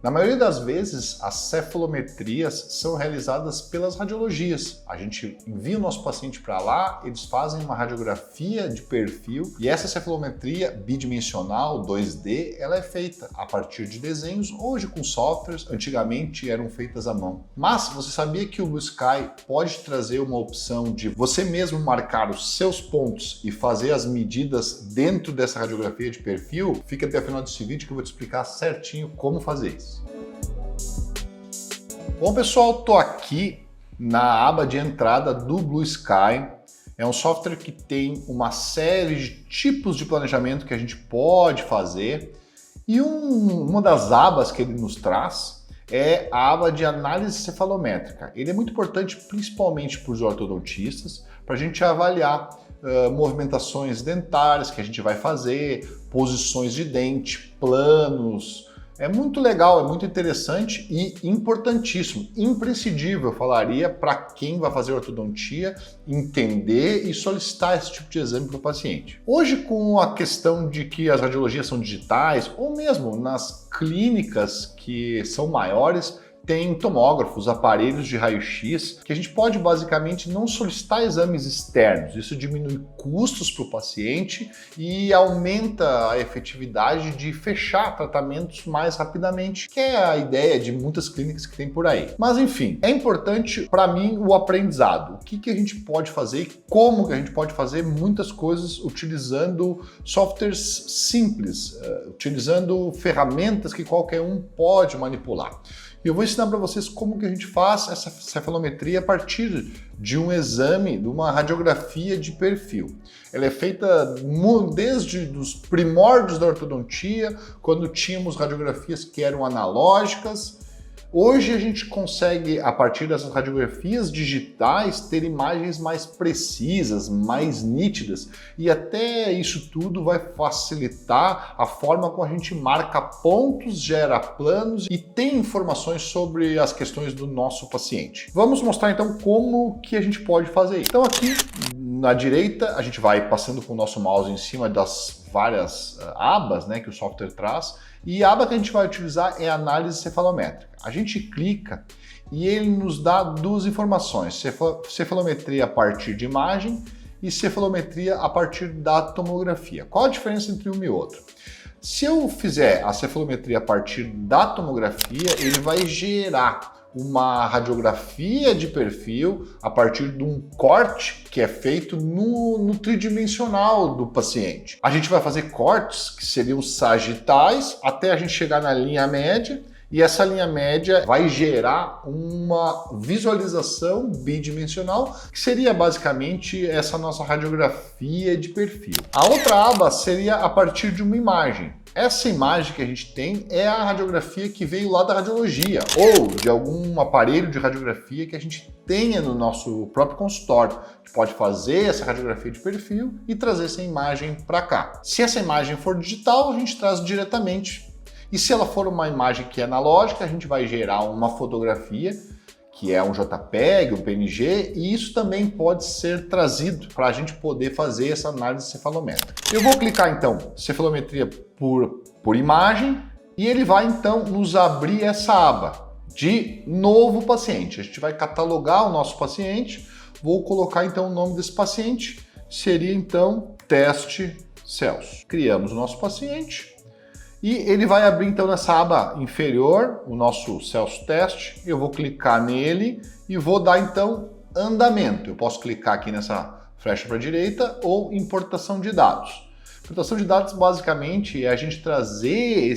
Na maioria das vezes, as cefalometrias são realizadas pelas radiologias. A gente envia o nosso paciente para lá, eles fazem uma radiografia de perfil e essa cefalometria bidimensional 2D, ela é feita a partir de desenhos, hoje com softwares, antigamente eram feitas à mão. Mas você sabia que o Blue Sky pode trazer uma opção de você mesmo marcar os seus pontos e fazer as medidas dentro dessa radiografia de perfil? Fica até o final desse vídeo que eu vou te explicar certinho como fazer isso. Bom, pessoal, estou aqui na aba de entrada do Blue Sky. É um software que tem uma série de tipos de planejamento que a gente pode fazer e uma das abas que ele nos traz é a aba de análise cefalométrica. Ele é muito importante principalmente para os ortodontistas, para a gente avaliar movimentações dentárias que a gente vai fazer, posições de dente, planos. É muito legal, é muito interessante e importantíssimo, imprescindível, eu falaria, para quem vai fazer ortodontia entender e solicitar esse tipo de exame para o paciente. Hoje, com a questão de que as radiologias são digitais, ou mesmo nas clínicas que são maiores, tem tomógrafos, aparelhos de raio-x, que a gente pode basicamente não solicitar exames externos. Isso diminui custos para o paciente e aumenta a efetividade de fechar tratamentos mais rapidamente, que é a ideia de muitas clínicas que tem por aí. Mas enfim, é importante para mim o aprendizado. O que a gente pode fazer e como que a gente pode fazer muitas coisas utilizando softwares simples, utilizando ferramentas que qualquer um pode manipular. E eu vou ensinar para vocês como que a gente faz essa cefalometria a partir de um exame, de uma radiografia de perfil. Ela é feita desde os primórdios da ortodontia, quando tínhamos radiografias que eram analógicas. Hoje a gente consegue, a partir dessas radiografias digitais, ter imagens mais precisas, mais nítidas, e até isso tudo vai facilitar a forma como a gente marca pontos, gera planos e tem informações sobre as questões do nosso paciente. Vamos mostrar então como que a gente pode fazer isso. Então aqui na direita a gente vai passando com o nosso mouse em cima das várias abas, né, que o software traz, e a aba que a gente vai utilizar é a análise cefalométrica. A gente clica e ele nos dá duas informações, cefalometria a partir de imagem e cefalometria a partir da tomografia. Qual a diferença entre um e outro? Se eu fizer a cefalometria a partir da tomografia, ele vai gerar uma radiografia de perfil a partir de um corte que é feito no tridimensional do paciente. A gente vai fazer cortes que seriam sagitais até a gente chegar na linha média, e essa linha média vai gerar uma visualização bidimensional, que seria basicamente essa nossa radiografia de perfil. A outra aba seria a partir de uma imagem. Essa imagem que a gente tem é a radiografia que veio lá da radiologia ou de algum aparelho de radiografia que a gente tenha no nosso próprio consultório. A gente pode fazer essa radiografia de perfil e trazer essa imagem para cá. Se essa imagem for digital, a gente traz diretamente. E se ela for uma imagem que é analógica, a gente vai gerar uma fotografia, que é um JPEG, um PNG, e isso também pode ser trazido para a gente poder fazer essa análise cefalométrica. Eu vou clicar então cefalometria por imagem e ele vai então nos abrir essa aba de novo paciente. A gente vai catalogar o nosso paciente, vou colocar então o nome desse paciente, seria então teste Celso. Criamos o nosso paciente. E ele vai abrir então nessa aba inferior, o nosso Celso Teste. Eu vou clicar nele e vou dar então andamento. Eu posso clicar aqui nessa flecha para a direita ou importação de dados. Importação de dados basicamente é a gente trazer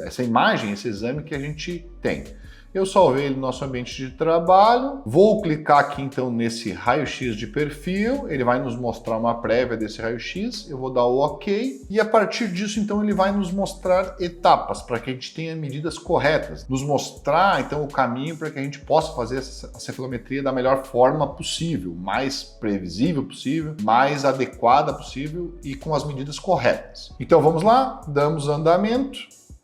essa imagem, esse exame que a gente tem. Eu salvei ele no nosso ambiente de trabalho, vou clicar aqui então nesse raio-x de perfil, ele vai nos mostrar uma prévia desse raio-x, eu vou dar o OK, e a partir disso então ele vai nos mostrar etapas para que a gente tenha medidas corretas, nos mostrar então o caminho para que a gente possa fazer a cefalometria da melhor forma possível, mais previsível possível, mais adequada possível e com as medidas corretas. Então vamos lá, damos andamento.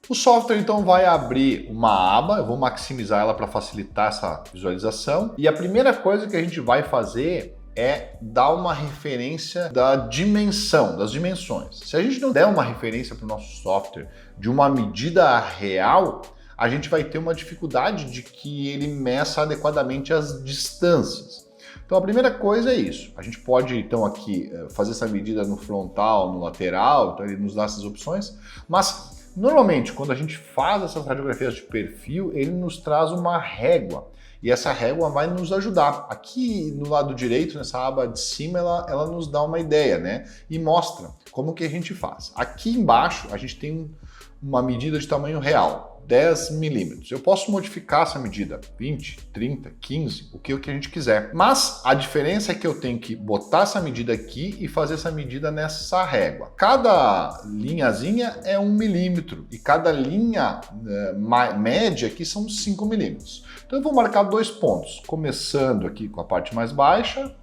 O software então vai abrir uma aba, eu vou maximizar ela para facilitar essa visualização. E a primeira coisa que a gente vai fazer é dar uma referência das dimensões. Se a gente não der uma referência para o nosso software de uma medida real, a gente vai ter uma dificuldade de que ele meça adequadamente as distâncias. Então a primeira coisa é isso. A gente pode então aqui fazer essa medida no frontal, no lateral, então ele nos dá essas opções, mas normalmente quando a gente faz essas radiografias de perfil, ele nos traz uma régua. E essa régua vai nos ajudar. Aqui no lado direito, nessa aba de cima, ela nos dá uma ideia, né? E mostra como que a gente faz. Aqui embaixo, a gente tem uma medida de tamanho real, 10 milímetros. Eu posso modificar essa medida, 20, 30, 15, o que a gente quiser. Mas a diferença é que eu tenho que botar essa medida aqui e fazer essa medida nessa régua. Cada linhazinha é 1 milímetro e cada linha média aqui são 5 milímetros. Então eu vou marcar 2 pontos, começando aqui com a parte mais baixa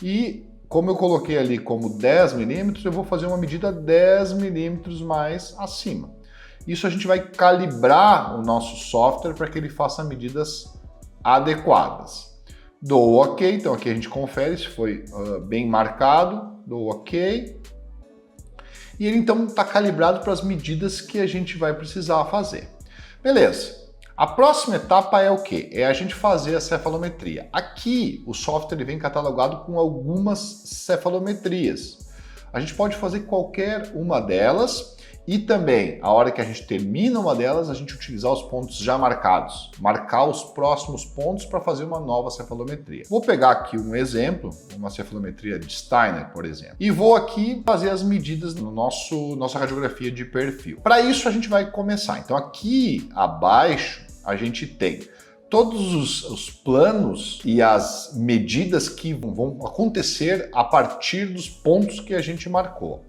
e como eu coloquei ali como 10 milímetros, eu vou fazer uma medida 10 milímetros mais acima. Isso a gente vai calibrar o nosso software para que ele faça medidas adequadas. Dou OK, então aqui a gente confere se foi bem marcado, dou OK. E ele então está calibrado para as medidas que a gente vai precisar fazer. Beleza. A próxima etapa é o quê? É a gente fazer a cefalometria. Aqui o software ele vem catalogado com algumas cefalometrias. A gente pode fazer qualquer uma delas e também, a hora que a gente termina uma delas, a gente utilizar os pontos já marcados, marcar os próximos pontos para fazer uma nova cefalometria. Vou pegar aqui um exemplo, uma cefalometria de Steiner, por exemplo, e vou aqui fazer as medidas no nossa radiografia de perfil. Para isso a gente vai começar. Então aqui abaixo a gente tem todos os planos e as medidas que vão acontecer a partir dos pontos que a gente marcou.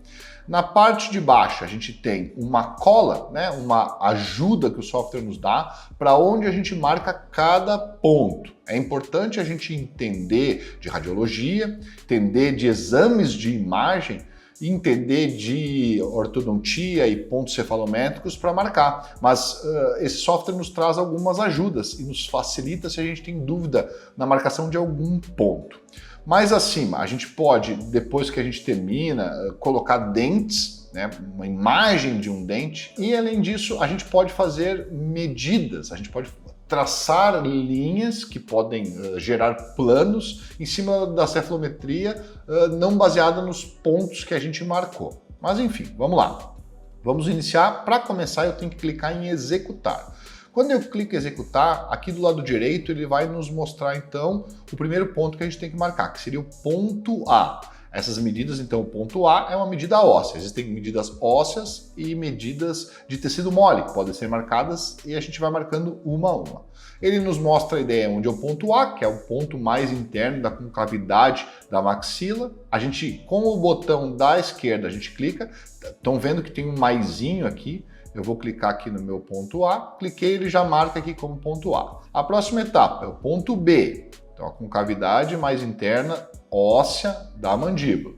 Na parte de baixo a gente tem uma cola, né, uma ajuda que o software nos dá para onde a gente marca cada ponto. É importante a gente entender de radiologia, entender de exames de imagem, entender de ortodontia e pontos cefalométricos para marcar, mas esse software nos traz algumas ajudas e nos facilita se a gente tem dúvida na marcação de algum ponto. Mais acima, a gente pode, depois que a gente termina, colocar dentes, né, uma imagem de um dente, e além disso a gente pode fazer medidas, a gente pode traçar linhas que podem gerar planos em cima da cefalometria, não baseada nos pontos que a gente marcou. Mas enfim, vamos lá. Vamos iniciar. Para começar, eu tenho que clicar em executar. Quando eu clico em executar, aqui do lado direito ele vai nos mostrar então o primeiro ponto que a gente tem que marcar, que seria o ponto A. Essas medidas, então, o ponto A é uma medida óssea. Existem medidas ósseas e medidas de tecido mole, que podem ser marcadas e a gente vai marcando uma a uma. Ele nos mostra a ideia onde é o ponto A, que é o ponto mais interno da concavidade da maxila. A gente, com o botão da esquerda, a gente clica. Estão vendo que tem um maisinho aqui. Eu vou clicar aqui no meu ponto A, cliquei, ele já marca aqui como ponto A. A próxima etapa é o ponto B, então a concavidade mais interna óssea da mandíbula.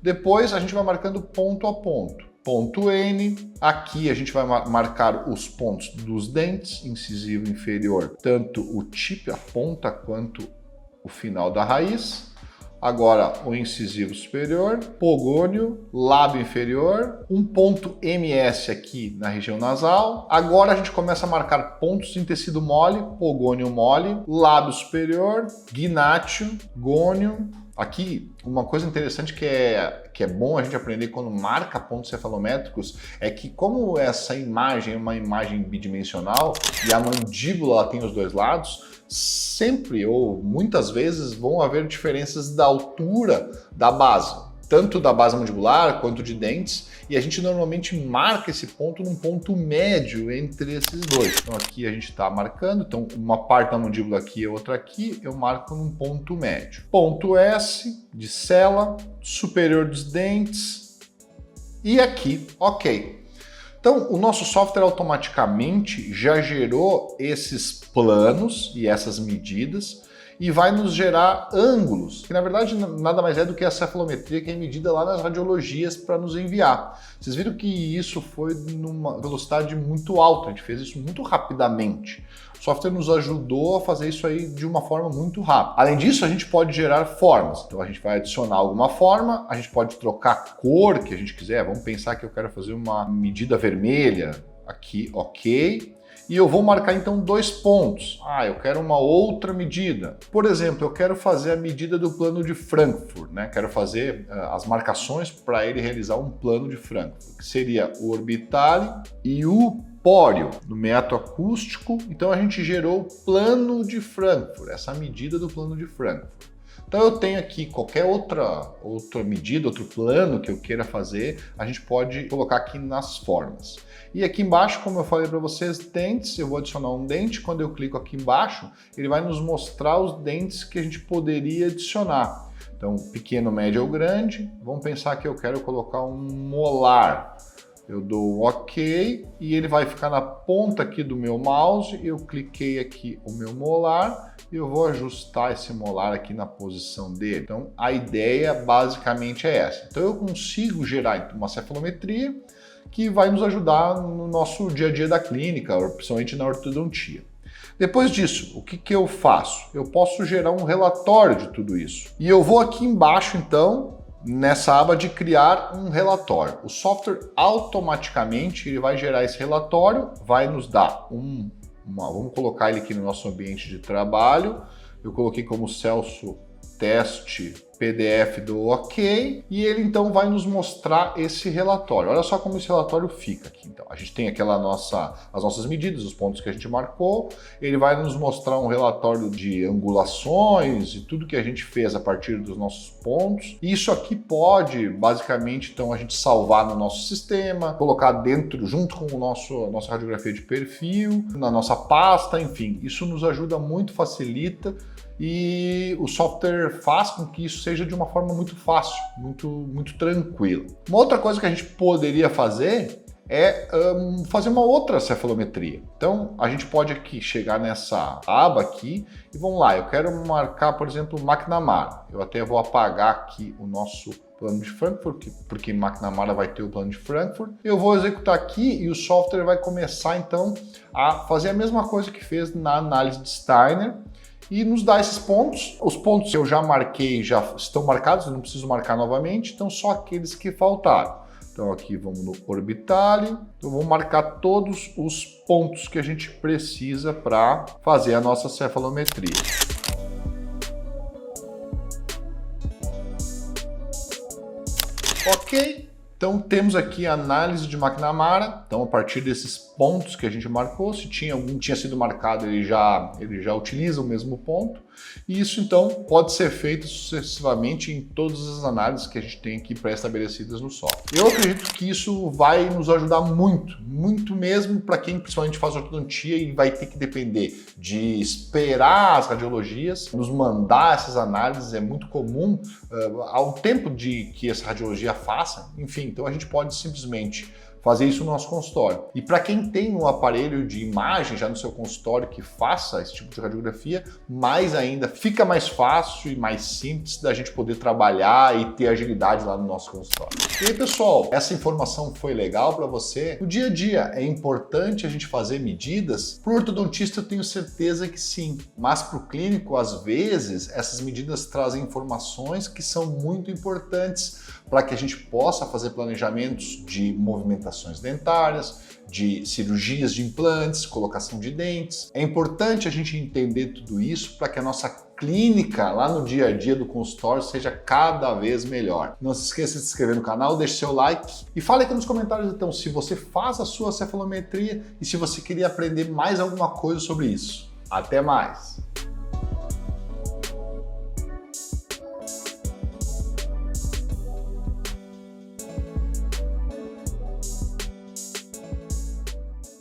Depois a gente vai marcando ponto a ponto. Ponto N, aqui a gente vai marcar os pontos dos dentes, incisivo inferior, tanto o tip, a ponta, quanto o final da raiz. Agora o incisivo superior, pogônio, lábio inferior, um ponto MS aqui na região nasal. Agora a gente começa a marcar pontos em tecido mole, pogônio mole, lábio superior, gnátio, gônio. Aqui, uma coisa interessante que é bom a gente aprender quando marca pontos cefalométricos é que como essa imagem é uma imagem bidimensional e a mandíbula ela tem os dois lados, sempre ou muitas vezes vão haver diferenças da altura da base, tanto da base mandibular quanto de dentes, e a gente normalmente marca esse ponto num ponto médio entre esses dois. Então aqui a gente está marcando, então uma parte da mandíbula aqui e outra aqui, eu marco num ponto médio. Ponto S, de cela, superior dos dentes, e aqui, ok. Então, o nosso software automaticamente já gerou esses planos e essas medidas e vai nos gerar ângulos, que na verdade nada mais é do que a cefalometria que é medida lá nas radiologias para nos enviar. Vocês viram que isso foi numa velocidade muito alta, a gente fez isso muito rapidamente. O software nos ajudou a fazer isso aí de uma forma muito rápida. Além disso, a gente pode gerar formas. Então a gente vai adicionar alguma forma, a gente pode trocar a cor que a gente quiser. Vamos pensar que eu quero fazer uma medida vermelha aqui, ok. e eu vou marcar então 2 pontos. Eu quero uma outra medida. Por exemplo, eu quero fazer a medida do plano de Frankfurt, né? Quero fazer as marcações para ele realizar um plano de Frankfurt, que seria o orbitale e o pório no método acústico. Então a gente gerou o plano de Frankfurt, essa medida do plano de Frankfurt. Então eu tenho aqui qualquer outra medida, outro plano que eu queira fazer, a gente pode colocar aqui nas formas. E aqui embaixo, como eu falei para vocês, dentes, eu vou adicionar um dente. Quando eu clico aqui embaixo, ele vai nos mostrar os dentes que a gente poderia adicionar. Então, pequeno, médio ou grande. Vamos pensar que eu quero colocar um molar. Eu dou OK e ele vai ficar na ponta aqui do meu mouse. Eu cliquei aqui o meu molar e eu vou ajustar esse molar aqui na posição dele. Então, a ideia basicamente é essa. Então, eu consigo gerar uma cefalometria que vai nos ajudar no nosso dia a dia da clínica, principalmente na ortodontia. Depois disso, o que eu faço? Eu posso gerar um relatório de tudo isso. E eu vou aqui embaixo, então, nessa aba de criar um relatório. O software automaticamente ele vai gerar esse relatório, vai nos dar vamos colocar ele aqui no nosso ambiente de trabalho. Eu coloquei como Celso teste PDF do OK e ele então vai nos mostrar esse relatório. Olha só como esse relatório fica aqui. Então, a gente tem as nossas medidas, os pontos que a gente marcou. Ele vai nos mostrar um relatório de angulações e tudo que a gente fez a partir dos nossos pontos. E isso aqui pode, basicamente, então a gente salvar no nosso sistema, colocar dentro, junto com nossa radiografia de perfil, na nossa pasta, enfim. Isso nos ajuda muito, facilita. E o software faz com que isso seja de uma forma muito fácil, muito tranquila. Uma outra coisa que a gente poderia fazer é fazer uma outra cefalometria. Então, a gente pode aqui chegar nessa aba aqui e vamos lá, eu quero marcar, por exemplo, McNamara. Eu até vou apagar aqui o nosso plano de Frankfurt, porque McNamara vai ter o plano de Frankfurt. Eu vou executar aqui e o software vai começar, então, a fazer a mesma coisa que fez na análise de Steiner, e nos dá esses pontos. Os pontos que eu já marquei já estão marcados, eu não preciso marcar novamente, então só aqueles que faltaram. Então aqui vamos no orbitale, então vamos marcar todos os pontos que a gente precisa para fazer a nossa cefalometria. Ok. Então temos aqui a análise de McNamara. Então a partir desses pontos que a gente marcou, se tinha algum tinha sido marcado, ele já utiliza o mesmo ponto. E isso então pode ser feito sucessivamente em todas as análises que a gente tem aqui pré-estabelecidas no software. Eu acredito que isso vai nos ajudar muito mesmo para quem principalmente faz ortodontia e vai ter que depender de esperar as radiologias, nos mandar essas análises, é muito comum ao tempo de que essa radiologia faça, enfim, então a gente pode simplesmente fazer isso no nosso consultório. E para quem tem um aparelho de imagem já no seu consultório que faça esse tipo de radiografia, mais ainda fica mais fácil e mais simples da gente poder trabalhar e ter agilidade lá no nosso consultório. E aí, pessoal, essa informação foi legal para você? No dia a dia é importante a gente fazer medidas? Para o ortodontista eu tenho certeza que sim, mas para o clínico às vezes essas medidas trazem informações que são muito importantes para que a gente possa fazer planejamentos de movimentações dentárias, de cirurgias de implantes, colocação de dentes. É importante a gente entender tudo isso para que a nossa clínica lá no dia a dia do consultório seja cada vez melhor. Não se esqueça de se inscrever no canal, deixe seu like e fale aqui nos comentários então se você faz a sua cefalometria e se você queria aprender mais alguma coisa sobre isso. Até mais!